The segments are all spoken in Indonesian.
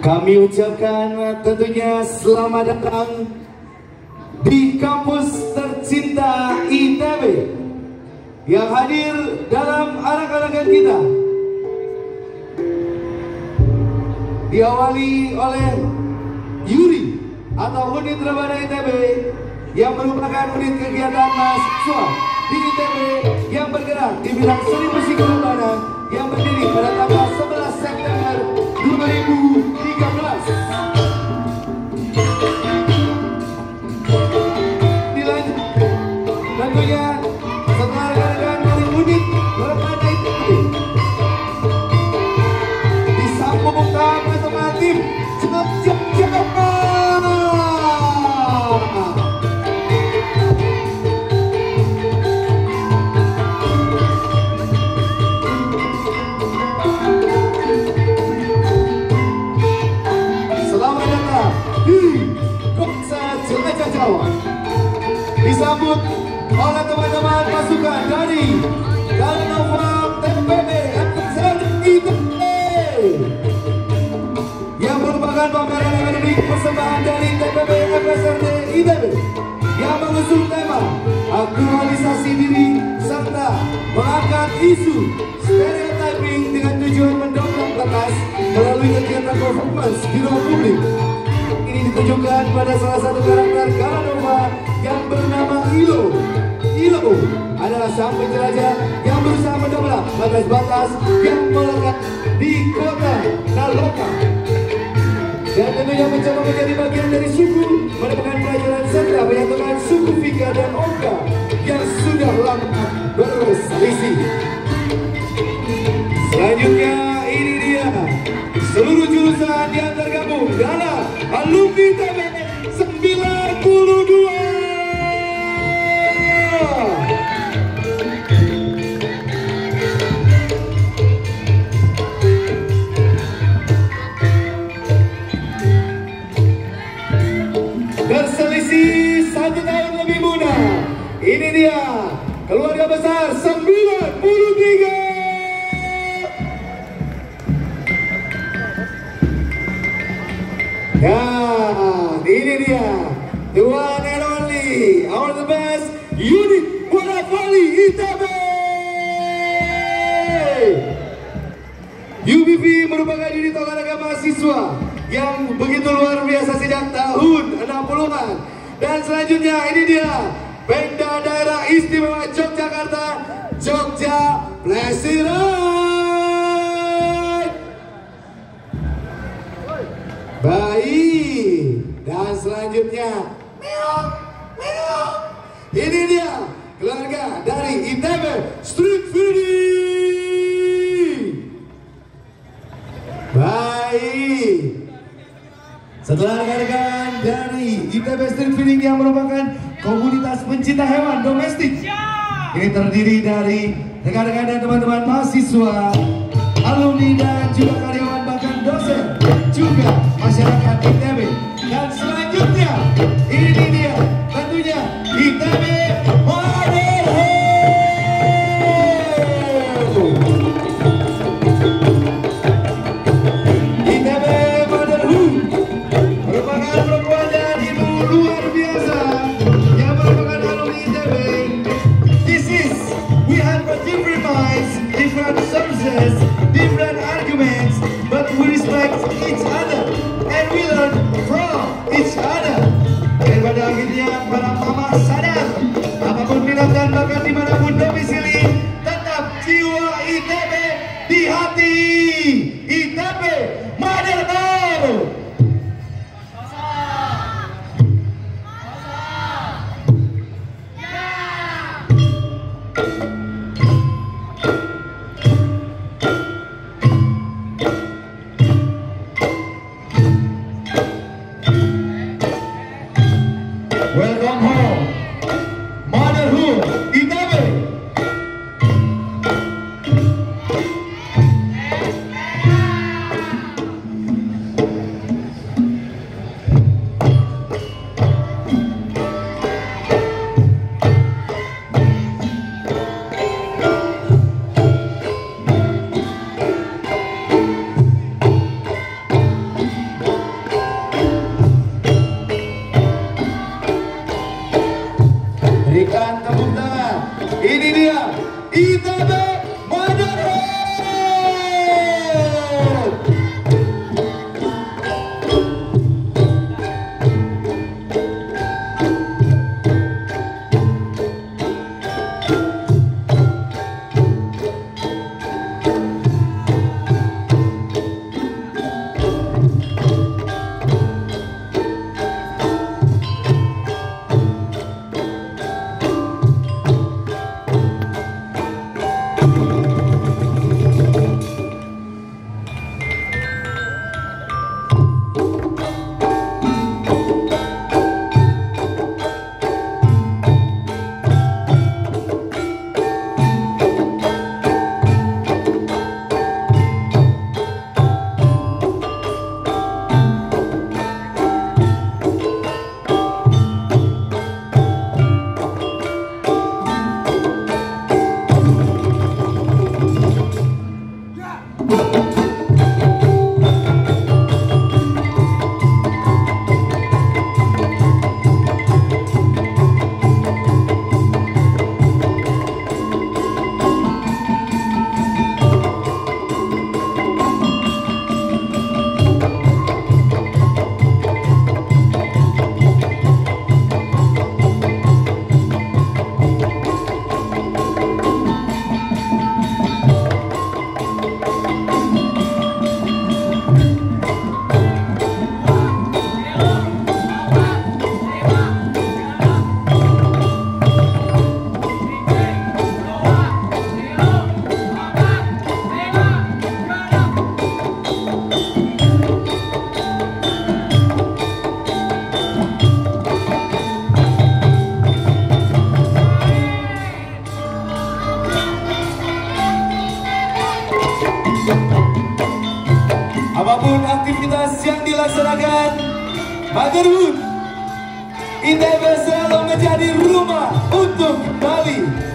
Kami ucapkan tentunya selamat datang di kampus tercinta ITB yang hadir dalam arak-arakan kita. Diawali oleh Yuri atau unit Rebana ITB yang merupakan unit kegiatan mahasiswa di ITB yang bergerak di bidang seni musik Rebana yang berdiri pada tanggal 11 September 2013. Dilanjut tentunya setelah rekan-rekan dari unit Rebana ITB disambung sama tim Jawa. Disambut oleh teman-teman pasukan dari Galanova TPB ITB yang merupakan pameran akademik persembahan dari TPB FSRD ITB yang mengusung tema aktualisasi diri serta mengangkat isu stereotyping dengan tujuan mendongkrak batas melalui kegiatan performance di ruang publik. Ini ditujukan pada salah satu karakter Galanova yang bernama Ilo. Ilo adalah sang penjelajah yang berusaha mendobrak batas-batas yang melekat di kota Naloka dan tentunya mencoba menjadi bagian dari suku menemukan pelajaran serta menyatukan suku Vika dan Oka yang sudah lama berselisih. Selanjutnya ini dia seluruh jurusan yang tergabung dalam alumni TB 92. Berselisih 1 tahun lebih muda. Ini dia keluarga besar 93. Dan ini dia the one and only, our the best unit Bonavali ITB. UBV merupakan unit olahraga mahasiswa yang begitu luar biasa sejak tahun 60-an. Dan selanjutnya ini dia Pemda Daerah Istimewa Yogyakarta, Jogja Plesiran. Baik, dan selanjutnya ini dia keluarga dari ITB Street Feeding. Baik, setelah rekan-rekan dari ITB Street Feeding yang merupakan komunitas pencinta hewan domestik, ini terdiri dari rekan-rekan dan teman-teman mahasiswa, alumni dan juga karyawan bahkan dosen juga masyarakat ITB. Dan selanjutnya ini dia tentunya ITB Motherhood. ITB Motherhood merupakan perempuan dan ibu luar biasa yang merupakan alumni ITB. This is, we have different minds, different sources, different arguments, but we respect each other and we learn from each other. Dan pada akhirnya para mama sadar, apapun minat dan bakat dimanapun domisili, tetap jiwa ITB di hati. ITB Motherhood. Welcome home, Motherhood ITB. apapun aktivitas yang dilaksanakan, Motherhood ITB selalu menjadi rumah untuk Bali.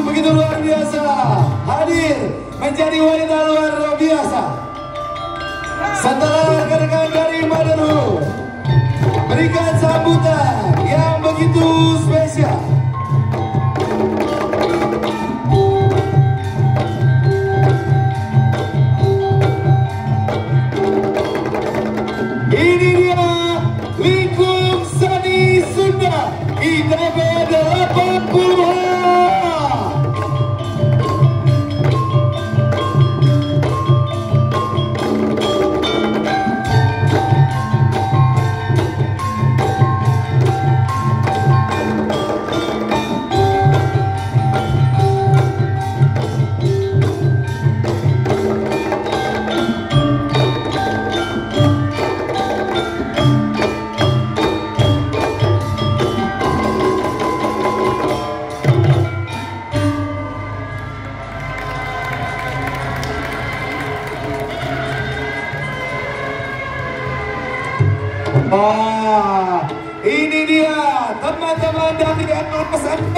Begitu luar biasa, hadir menjadi wanita luar biasa. Setelah rekan-rekan dari Motherhood berikan sambutan yang begitu spesial. Ini dia Lingkup Seni Sunda ITB 80. Wah, ini dia teman-teman dari NLSMP.